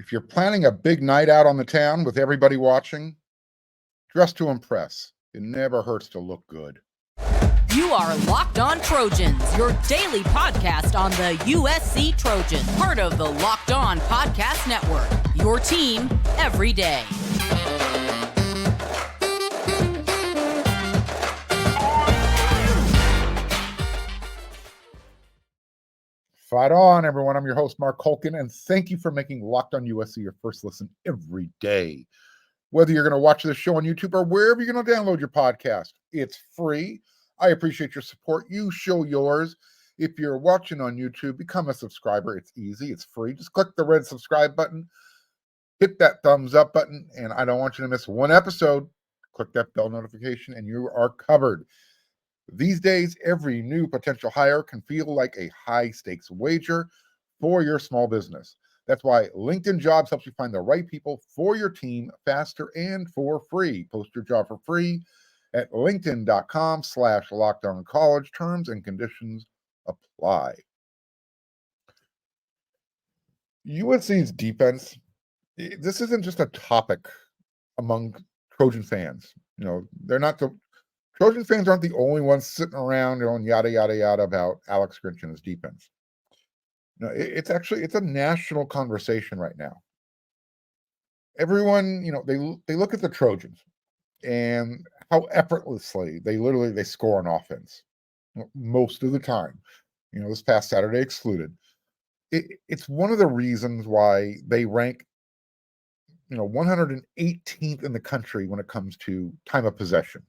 If you're planning a big night out on the town with everybody watching, dress to impress. It never hurts to look good. You are Locked On Trojans, your daily podcast on the USC Trojans, part of the Locked On Podcast Network, your team every day. Fight on, everyone. I'm your host, Mark Holkin, and thank you for making Locked On USC your first listen every day. Whether you're going to watch this show on YouTube or wherever you're going to download your podcast, it's free. I appreciate your support. You show yours. If you're watching on YouTube, become a subscriber. It's easy. It's free. Just click the red subscribe button, hit that thumbs up button, and I don't want you to miss one episode. Click that bell notification, and you are covered. These days, every new potential hire can feel like a high-stakes wager for your small business. That's why LinkedIn Jobs helps you find the right people for your team faster and for free. Post your job for free at linkedin.com/lockedoncollege. Terms and conditions apply. USC's defense, this isn't just a topic among Trojan fans. You know, Trojan fans aren't the only ones sitting around going yada, yada, yada about Alex Grinch and his defense. No, it's a national conversation right now. Everyone, they look at the Trojans and how effortlessly they score on offense most of the time. This past Saturday excluded. It's one of the reasons why they rank 118th in the country when it comes to time of possession.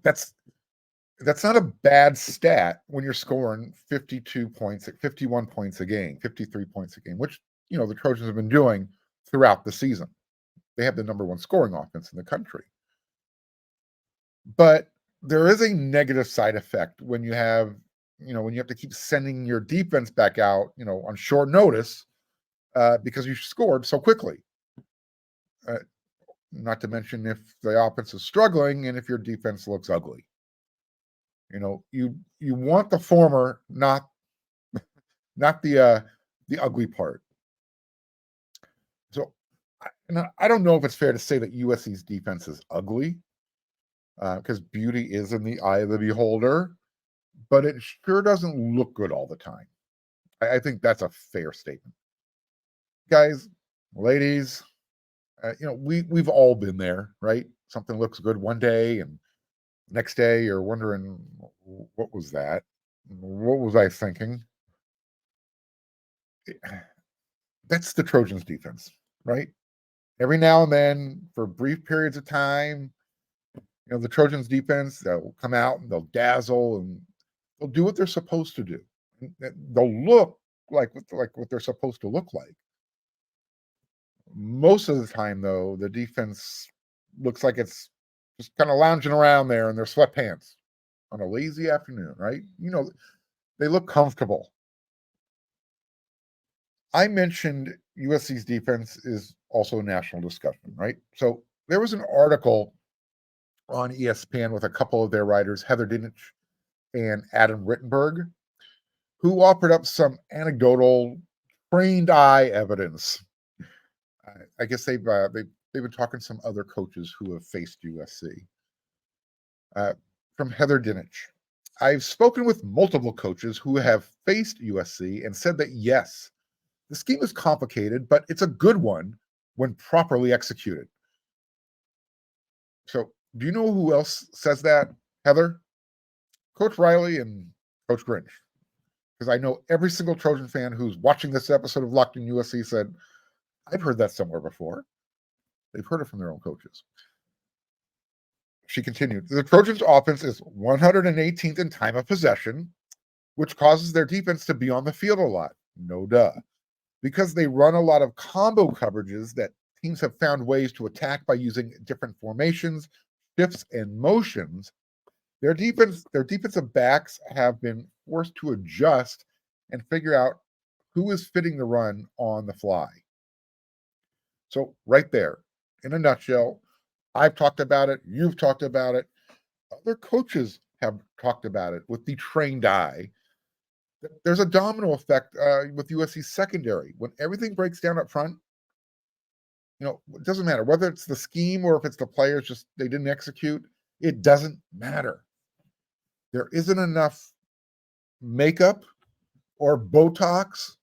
That's not a bad stat when you're scoring 52 points, 51 points a game, 53 points a game, which, the Trojans have been doing throughout the season. They have the number one scoring offense in the country. But there is a negative side effect when you have to keep sending your defense back out, on short notice because you scored so quickly. Not to mention if the offense is struggling and if your defense looks ugly. You want the former, not the ugly part. So, I don't know if it's fair to say that USC's defense is ugly, because beauty is in the eye of the beholder, but it sure doesn't look good all the time. I think that's a fair statement. Guys, ladies, we've all been there, right? Something looks good one day, and next day you're wondering, what was that? What was I thinking? That's the Trojans defense, right? Every now and then, for brief periods of time, the Trojans defense, they'll come out and they'll dazzle and they'll do what they're supposed to do. They'll look like what they're supposed to look like. Most of the time, though, the defense looks like it's just kind of lounging around there in their sweatpants on a lazy afternoon, right? They look comfortable. I mentioned USC's defense is also a national discussion, right? So there was an article on ESPN with a couple of their writers, Heather Dinich and Adam Rittenberg, who offered up some anecdotal, trained eye evidence. I guess they've been talking to some other coaches who have faced USC. From Heather Dinich, I've spoken with multiple coaches who have faced USC and said that yes, the scheme is complicated, but it's a good one when properly executed. So, do you know who else says that, Heather? Coach Riley and Coach Grinch. Because I know every single Trojan fan who's watching this episode of Locked in USC said, I've heard that somewhere before. They've heard it from their own coaches. She continued, the Trojans' offense is 118th in time of possession, which causes their defense to be on the field a lot. No duh. Because they run a lot of combo coverages that teams have found ways to attack by using different formations, shifts, and motions, their defensive backs have been forced to adjust and figure out who is fitting the run on the fly. So right there, in a nutshell, I've talked about it. You've talked about it. Other coaches have talked about it with the trained eye. There's a domino effect with USC's secondary. When everything breaks down up front, it doesn't matter whether it's the scheme or if it's the players just they didn't execute. It doesn't matter. There isn't enough makeup or Botox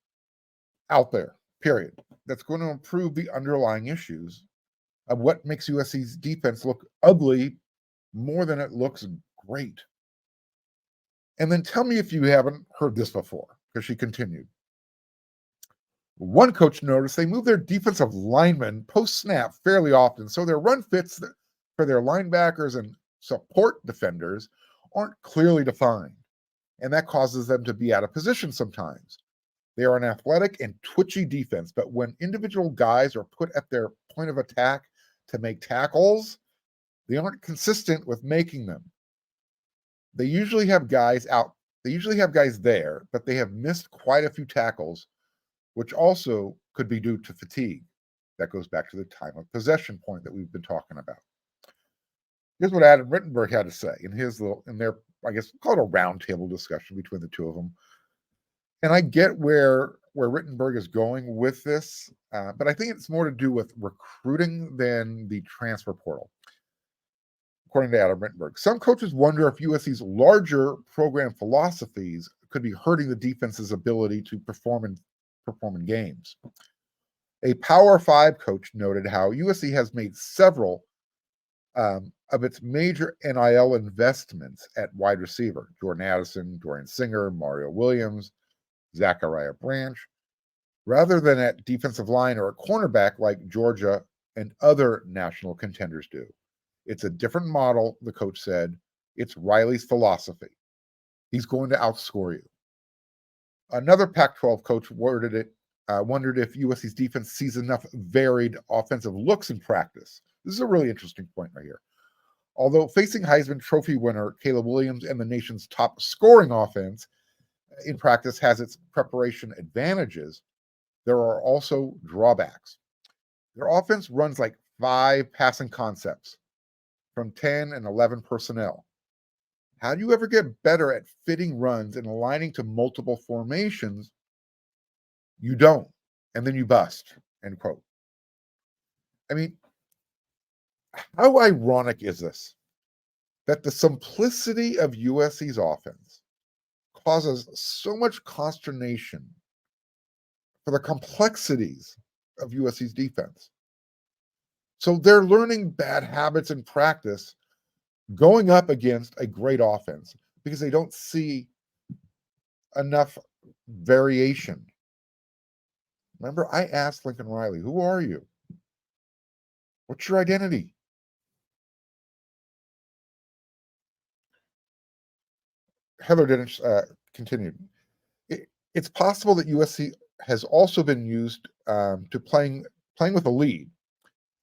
out there, period. That's going to improve the underlying issues of what makes USC's defense look ugly more than it looks great. And then tell me if you haven't heard this before, because she continued. One coach noticed they move their defensive linemen post-snap fairly often, so their run fits for their linebackers and support defenders aren't clearly defined, and that causes them to be out of position sometimes. They are an athletic and twitchy defense, but when individual guys are put at their point of attack to make tackles, they aren't consistent with making them. They usually have guys out. They usually have guys there, but they have missed quite a few tackles, which also could be due to fatigue. That goes back to the time of possession point that we've been talking about. Here's what Adam Rittenberg had to say in their, I guess, call it a roundtable discussion between the two of them. And I get where Rittenberg is going with this, but I think it's more to do with recruiting than the transfer portal. According to Adam Rittenberg, some coaches wonder if USC's larger program philosophies could be hurting the defense's ability to perform in games. A Power 5 coach noted how USC has made several of its major NIL investments at wide receiver: Jordan Addison, Dorian Singer, Mario Williams, Zachariah Branch, rather than at defensive line or a cornerback like Georgia and other national contenders do. It's a different model, the coach said. It's Riley's philosophy. He's going to outscore you. Another Pac-12 coach wondered if USC's defense sees enough varied offensive looks in practice. This is a really interesting point right here. Although facing Heisman Trophy winner Caleb Williams and the nation's top scoring offense in practice has its preparation advantages, there are also drawbacks. Their offense runs like 5 passing concepts from 10 and 11 personnel. How do you ever get better at fitting runs and aligning to multiple formations? You don't, and then you bust, end quote. I mean, how ironic is this? That the simplicity of USC's offense causes so much consternation for the complexities of USC's defense. So they're learning bad habits in practice going up against a great offense because they don't see enough variation. Remember, I asked Lincoln Riley, who are you? What's your identity? Heather Dinich continued. It's possible that USC has also been used to playing with a lead.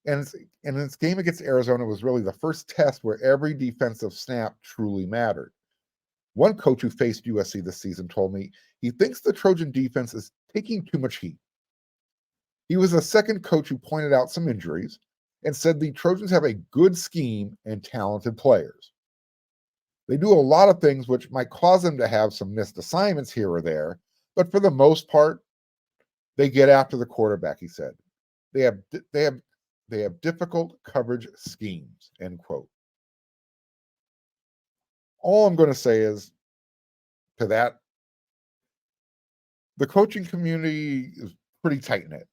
And its game against Arizona was really the first test where every defensive snap truly mattered. One coach who faced USC this season told me he thinks the Trojan defense is taking too much heat. He was the second coach who pointed out some injuries and said the Trojans have a good scheme and talented players. They do a lot of things which might cause them to have some missed assignments here or there, but for the most part, they get after the quarterback, he said. They have difficult coverage schemes, end quote. All I'm going to say is to that, the coaching community is pretty tight-knit.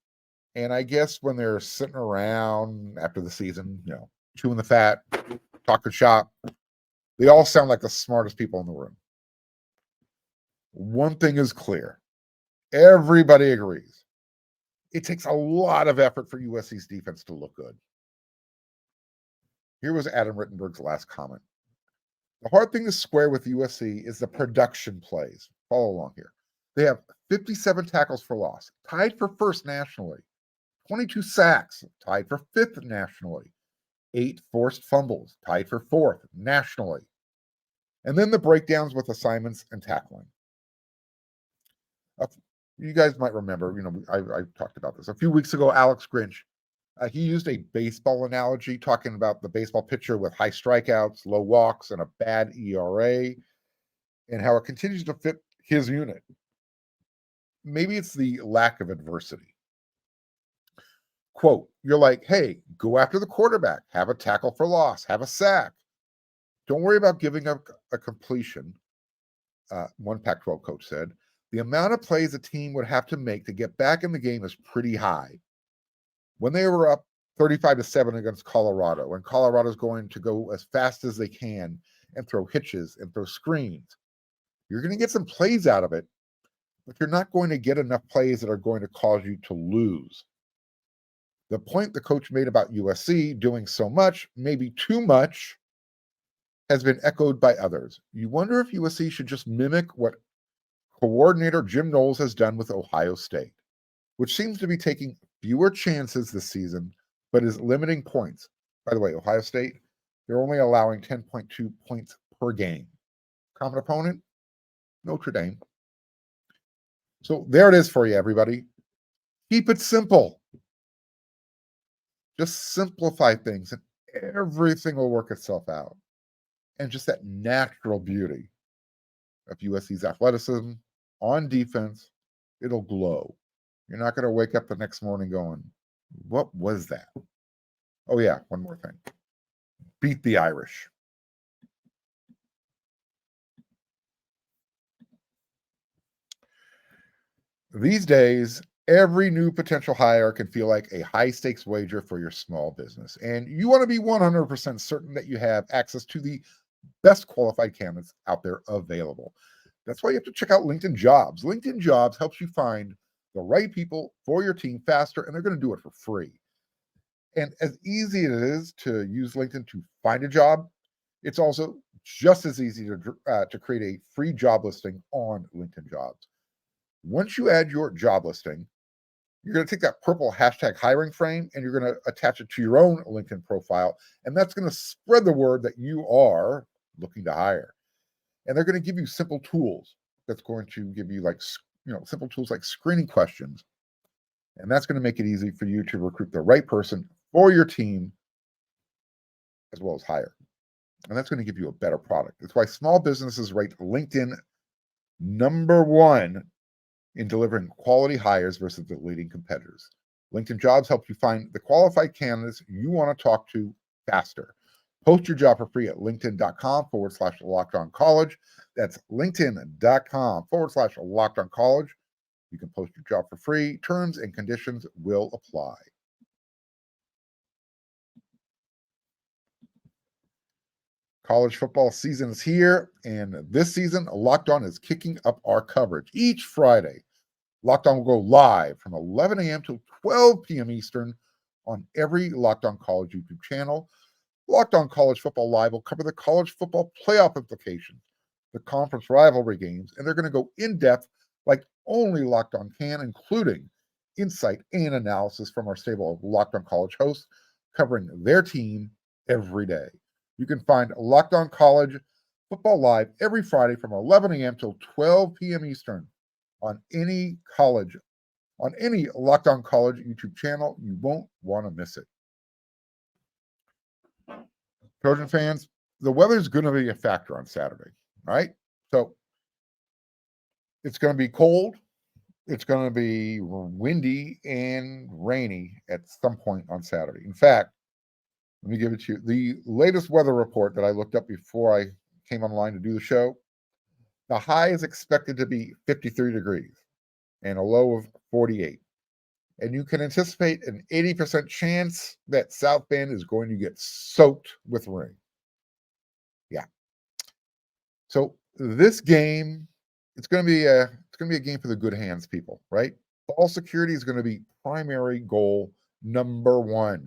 And I guess when they're sitting around after the season, chewing the fat, talking shop, they all sound like the smartest people in the room. One thing is clear. Everybody agrees. It takes a lot of effort for USC's defense to look good. Here was Adam Rittenberg's last comment. The hard thing to square with USC is the production plays. Follow along here. They have 57 tackles for loss, tied for first nationally. 22 sacks, tied for fifth nationally. 8 forced fumbles, tied for fourth nationally. And then the breakdowns with assignments and tackling. You guys might remember, I talked about this. A few weeks ago, Alex Grinch, he used a baseball analogy talking about the baseball pitcher with high strikeouts, low walks, and a bad ERA, and how it continues to fit his unit. Maybe it's the lack of adversity. Quote, you're like, hey, go after the quarterback, have a tackle for loss, have a sack. Don't worry about giving up a completion, one Pac-12 coach said. The amount of plays a team would have to make to get back in the game is pretty high. When they were up 35-7 against Colorado, and Colorado's going to go as fast as they can and throw hitches and throw screens, you're going to get some plays out of it, but you're not going to get enough plays that are going to cause you to lose. The point the coach made about USC doing so much, maybe too much, has been echoed by others. You wonder if USC should just mimic what coordinator Jim Knowles has done with Ohio State, which seems to be taking fewer chances this season, but is limiting points. By the way, Ohio State, they're only allowing 10.2 points per game. Common opponent, Notre Dame. So there it is for you, everybody. Keep it simple. Just simplify things and everything will work itself out. And just that natural beauty of USC's athleticism on defense, it'll glow. You're not going to wake up the next morning going, what was that? Oh, yeah, one more thing. Beat the Irish. These days, every new potential hire can feel like a high-stakes wager for your small business. And you want to be 100% certain that you have access to the best qualified candidates out there available. That's why you have to check out LinkedIn Jobs. LinkedIn Jobs helps you find the right people for your team faster, and they're going to do it for free. And as easy as it is to use LinkedIn to find a job, it's also just as easy to create a free job listing on LinkedIn Jobs. Once you add your job listing, you're going to take that purple hashtag hiring frame and you're going to attach it to your own LinkedIn profile. And that's going to spread the word that you are looking to hire. And they're going to give you simple tools that's going to give you simple tools like screening questions. And that's going to make it easy for you to recruit the right person for your team as well as hire. And that's going to give you a better product. That's why small businesses rate LinkedIn #1 in delivering quality hires versus the leading competitors. LinkedIn Jobs helps you find the qualified candidates you want to talk to faster. Post your job for free at linkedin.com/LockedOnCollege. That's linkedin.com/LockedOnCollege. You can post your job for free. Terms and conditions will apply. College football season is here, and this season, Locked On is kicking up our coverage. Each Friday, Locked On will go live from 11 a.m. to 12 p.m. Eastern on every Locked On College YouTube channel. Locked On College Football Live will cover the college football playoff implications, the conference rivalry games, and they're going to go in-depth like only Locked On can, including insight and analysis from our stable of Locked On College hosts covering their team every day. You can find Locked On College Football Live every Friday from 11 a.m. till 12 p.m. Eastern on any Locked On College YouTube channel. You won't want to miss it. Trojan fans, the weather's going to be a factor on Saturday, right? So it's going to be cold. It's going to be windy and rainy at some point on Saturday. In fact, let me give it to you. The latest weather report that I looked up before I came online to do the show, the high is expected to be 53 degrees and a low of 48. And you can anticipate an 80% chance that South Bend is going to get soaked with rain. Yeah. So this game, it's going to be a game for the good hands people, right? Ball security is going to be primary goal #1.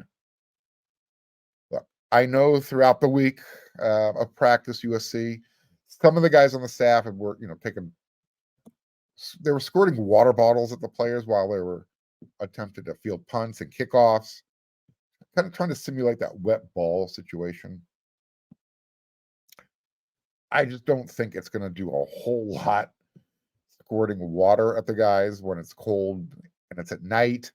Look, I know throughout the week of practice, USC, some of the guys on the staff were, they were squirting water bottles at the players while they were attempted to field punts and kickoffs, kind of trying to simulate that wet ball situation. I just don't think it's going to do a whole lot squirting water at the guys when it's cold and it's at night.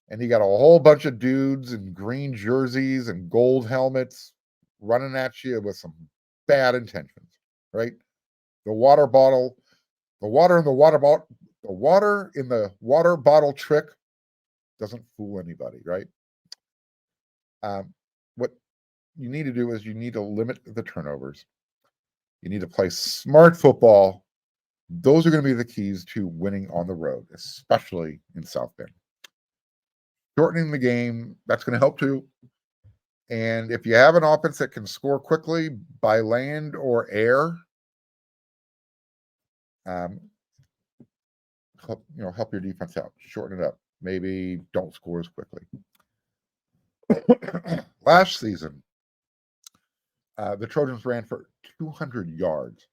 And you got a whole bunch of dudes in green jerseys and gold helmets running at you with some bad intentions, right? The water bottle, The water in the water bottle trick doesn't fool anybody, right? What you need to do is you need to limit the turnovers. You need to play smart football. Those are going to be the keys to winning on the road, especially in South Bend. Shortening the game, that's going to help too. And if you have an offense that can score quickly by land or air, help your defense out. Shorten it up. Maybe don't score as quickly. Last season, the Trojans ran for 200 yards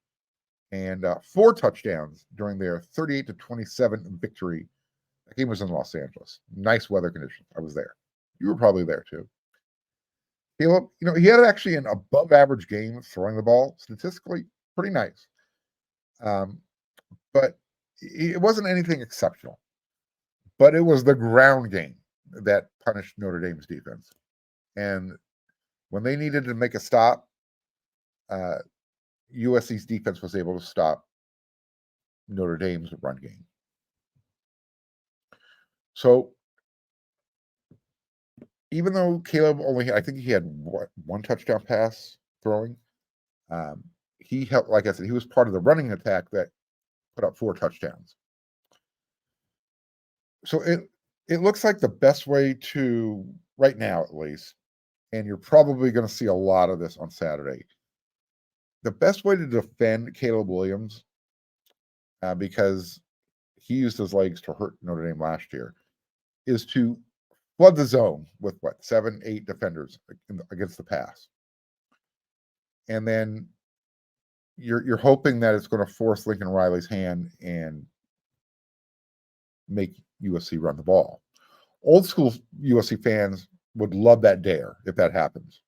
and 4 touchdowns during their 38-27 victory. That game was in Los Angeles. Nice weather conditions. I was there. You were probably there too. Caleb, he had actually an above average game throwing the ball, statistically pretty nice. But it wasn't anything exceptional. But it was the ground game that punished Notre Dame's defense. And when they needed to make a stop, USC's defense was able to stop Notre Dame's run game. So even though Caleb I think he had one touchdown pass throwing, he helped, like I said, he was part of the running attack that put up 4 touchdowns. So it looks like the best way to, right now at least, and you're probably going to see a lot of this on Saturday, the best way to defend Caleb Williams, because he used his legs to hurt Notre Dame last year, is to flood the zone with 7, 8 defenders against the pass. And then you're hoping that it's going to force Lincoln Riley's hand and make USC run the ball. Old school USC fans would love that dare if that happens.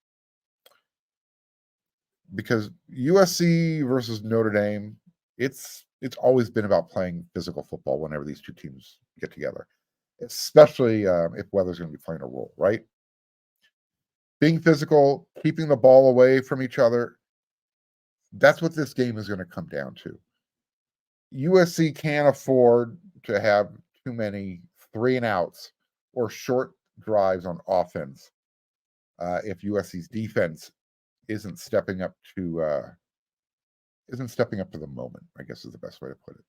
Because USC versus Notre Dame, it's always been about playing physical football whenever these two teams get together, especially if weather's going to be playing a role, right? Being physical, keeping the ball away from each other, that's what this game is going to come down to. USC can't afford to have too many 3-and-outs or short drives on offense if USC's defense isn't stepping up to the moment, I guess is the best way to put it.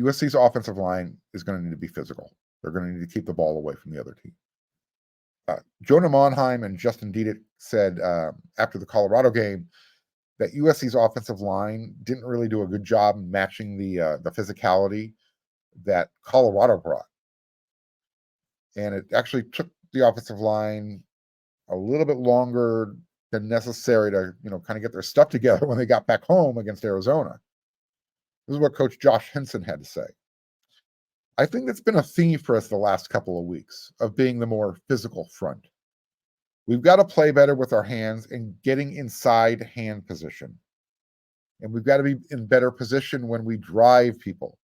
USC's offensive line is going to need to be physical. They're going to need to keep the ball away from the other team. Jonah Monheim and Justin Dietrich said after the Colorado game that USC's offensive line didn't really do a good job matching the physicality that Colorado brought. And it actually took the offensive line a little bit longer than necessary to, kind of get their stuff together when they got back home against Arizona. This is what Coach Josh Henson had to say. I think that's been a theme for us the last couple of weeks of being the more physical front. We've got to play better with our hands and getting inside hand position. And we've got to be in better position when we drive people.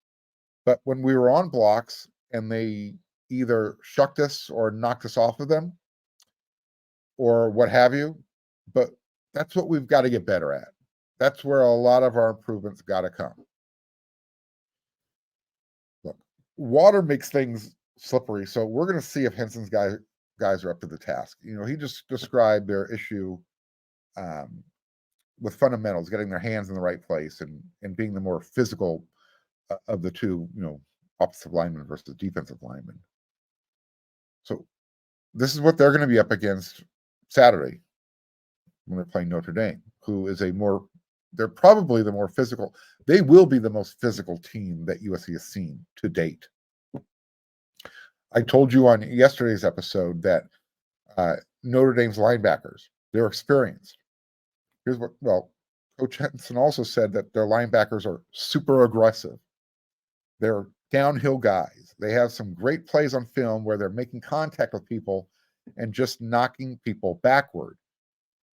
But when we were on blocks and they either shucked us or knocked us off of them or what have you, but that's what we've got to get better at. That's where a lot of our improvements got to come. Look, water makes things slippery, so we're going to see if Henson's guys are up to the task. He just described their issue with fundamentals, getting their hands in the right place and being the more physical of the two, offensive linemen versus defensive linemen. So this is what they're going to be up against Saturday when they're playing Notre Dame, who is they're probably the more physical. They will be the most physical team that USC has seen to date. I told you on yesterday's episode that Notre Dame's linebackers, they're experienced. Coach Henson also said that their linebackers are super aggressive. They're downhill guys. They have some great plays on film where they're making contact with people and just knocking people backward.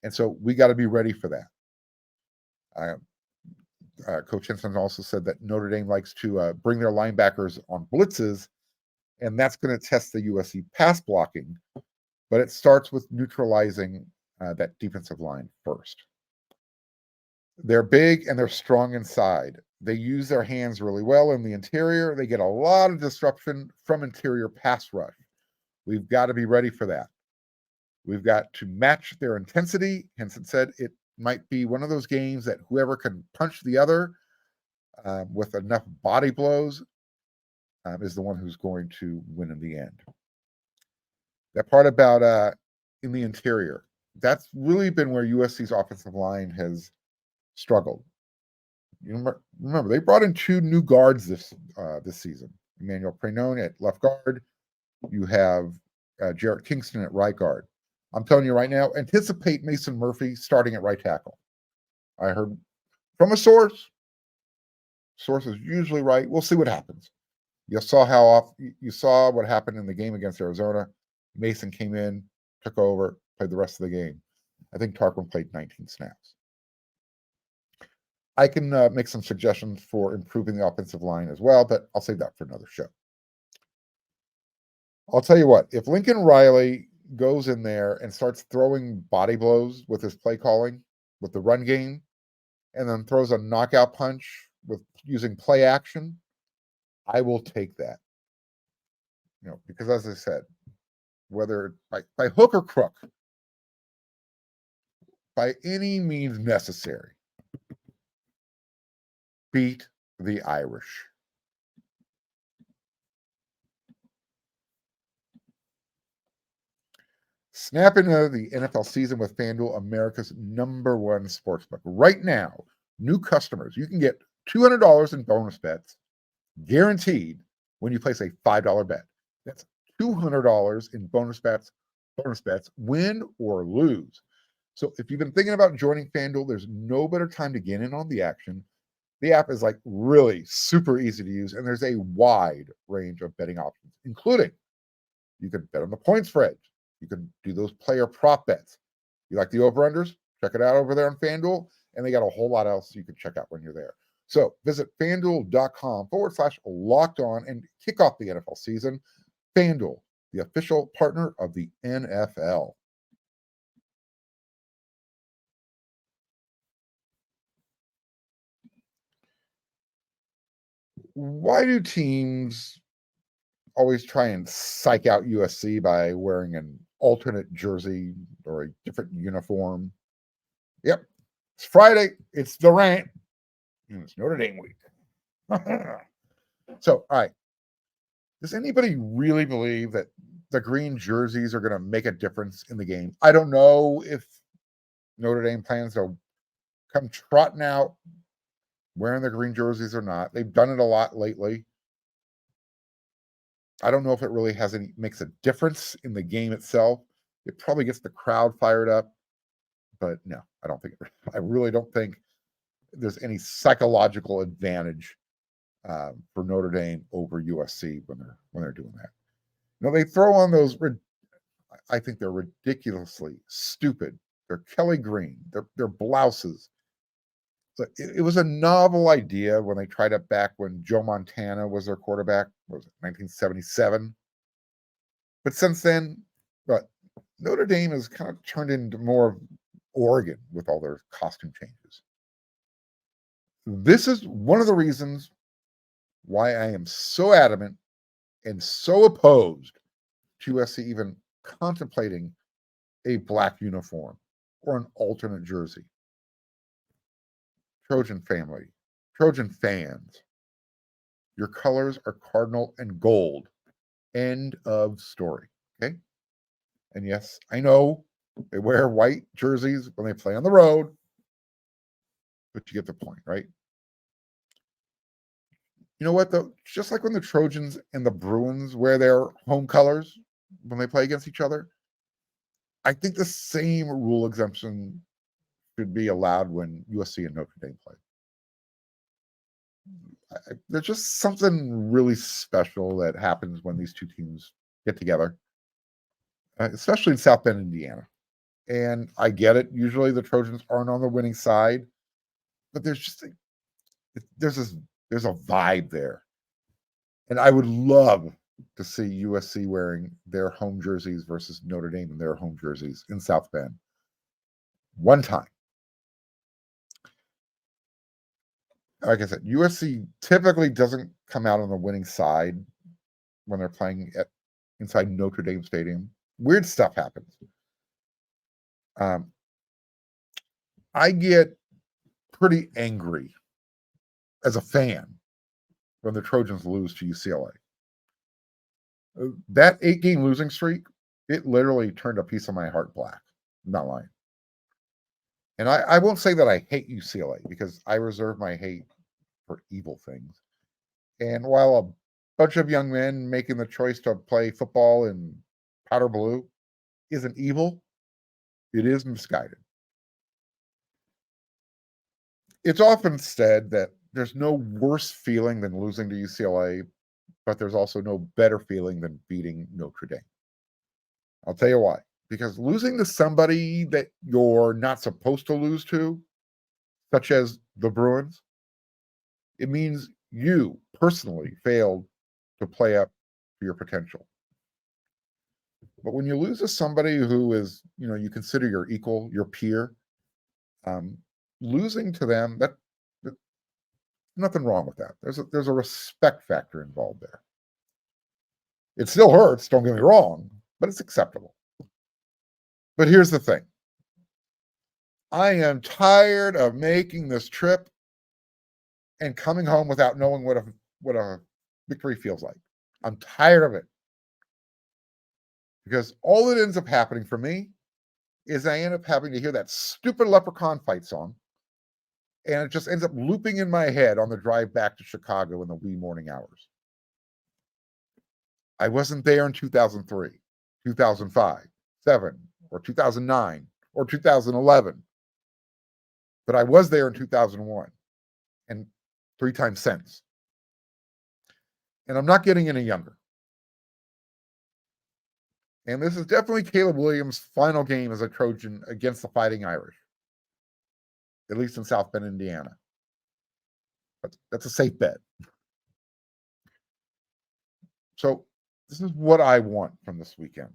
And so we got to be ready for that. Coach Henson also said that Notre Dame likes to bring their linebackers on blitzes, and that's going to test the USC pass blocking. But it starts with neutralizing that defensive line first. They're big and they're strong inside. They use their hands really well in the interior. They get a lot of disruption from interior pass rush. We've got to be ready for that. We've got to match their intensity. Henson said it might be one of those games that whoever can punch the other with enough body blows is the one who's going to win in the end. That part about in the interior, that's really been where USC's offensive line has struggled. You remember they brought in 2 new guards this season. Emmanuel Prenone at left guard. You have Jarrett Kingston at right guard. I'm telling you right now, anticipate Mason Murphy starting at right tackle. I heard from a source. Source is usually right. We'll see what happens. You saw what happened in the game against Arizona. Mason came in, took over, played the rest of the game. I think Tarquin played 19 snaps. I can make some suggestions for improving the offensive line as well, but I'll save that for another show. I'll tell you what, if Lincoln Riley goes in there and starts throwing body blows with his play calling, with the run game, and then throws a knockout punch with using play action, I will take that. Because as I said, whether by hook or crook, by any means necessary, beat the Irish. Snap into the NFL season with FanDuel, America's #1 sportsbook. Right now, new customers, you can get $200 in bonus bets guaranteed when you place a $5 bet. That's $200 in bonus bets, win or lose. So if you've been thinking about joining FanDuel, there's no better time to get in on the action. The app is really super easy to use, and there's a wide range of betting options, including you can bet on the point spread. You can do those player prop bets. You like the over-unders? Check it out over there on FanDuel, and they got a whole lot else you can check out when you're there. So visit FanDuel.com/locked-on and kick off the NFL season. FanDuel, the official partner of the NFL. Why do teams always try and psych out USC by wearing an alternate jersey or a different uniform? Yep. It's Friday. It's the Rant. And it's Notre Dame week. So, all right. Does anybody really believe that the green jerseys are going to make a difference in the game? I don't know if Notre Dame plans to come trotting out wearing the green jerseys or not. They've done it a lot lately. I don't know if it really makes a difference in the game itself. It probably gets the crowd fired up, but no, I don't think I really don't think there's any psychological advantage for Notre Dame over USC when they're doing that. They throw on those. I think they're ridiculously stupid. They're Kelly green. They're blouses. So it was a novel idea when they tried it back when Joe Montana was their quarterback. What was it, 1977? But since then, Notre Dame has kind of turned into more of Oregon with all their costume changes. This is one of the reasons why I am so adamant and so opposed to USC even contemplating a black uniform or an alternate jersey. Trojan family, Trojan fans, your colors are cardinal and gold. End of story. Okay? And yes, I know they wear white jerseys when they play on the road, but you get the point, right? You know what, though? Just like when the Trojans and the Bruins wear their home colors when they play against each other, I think the same rule exemption should be allowed when USC and Notre Dame play. There's just something really special that happens when these two teams get together, especially in South Bend, Indiana. And I get it. Usually the Trojans aren't on the winning side, but there's a vibe there. And I would love to see USC wearing their home jerseys versus Notre Dame in their home jerseys in South Bend. One time. like I said, USC typically doesn't come out on the winning side when they're playing inside Notre Dame Stadium. Weird stuff happens. I get pretty angry as a fan when the Trojans lose to UCLA. That 8-game losing streak, it literally turned a piece of my heart black. I'm not lying. And I won't say that I hate UCLA because I reserve my hate for evil things. And while a bunch of young men making the choice to play football in powder blue isn't evil, it is misguided. It's often said that there's no worse feeling than losing to UCLA, but there's also no better feeling than beating Notre Dame. I'll tell you why. Because losing to somebody that you're not supposed to lose to, such as the Bruins, it means you personally failed to play up to your potential. But when you lose to somebody who is, you consider your equal, your peer, losing to them, that nothing wrong with that. There's a respect factor involved there. It still hurts, don't get me wrong, but it's acceptable. But here's the thing. I am tired of making this trip and coming home without knowing what a victory feels like. I'm tired of it. Because all that ends up happening for me is I end up having to hear that stupid Leprechaun fight song, and it just ends up looping in my head on the drive back to Chicago in the wee morning hours. I wasn't there in 2003, 2005, 7, or 2009, or 2011. But I was there in 2001 and 3 times since. And I'm not getting any younger. And this is definitely Caleb Williams' final game as a Trojan against the Fighting Irish, at least in South Bend, Indiana. But that's a safe bet. So this is what I want from this weekend.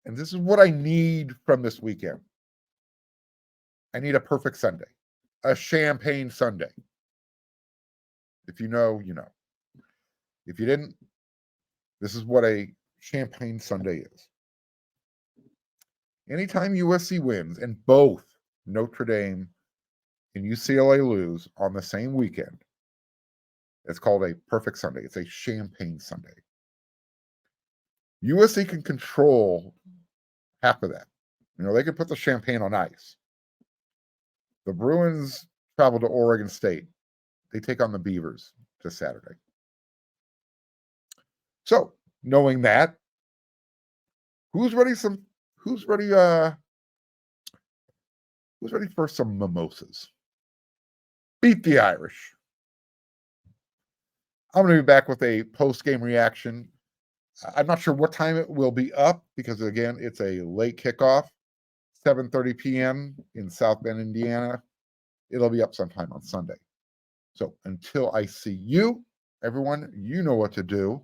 And this is what I need from this weekend. I need a perfect Sunday, a champagne Sunday. If you know, you know. If you didn't, this is what a champagne Sunday is. Anytime USC wins and both Notre Dame and UCLA lose on the same weekend, it's called a perfect Sunday. It's a champagne Sunday. USC can control half of that. They can put the champagne on ice. The Bruins travel to Oregon State. They take on the Beavers this Saturday. So, knowing that, who's ready for some mimosas? Beat the Irish. I'm going to be back with a post-game reaction. I'm not sure what time it will be up because, again, it's a late kickoff, 7:30 p.m. in South Bend, Indiana. It'll be up sometime on Sunday. So until I see you, everyone, you know what to do.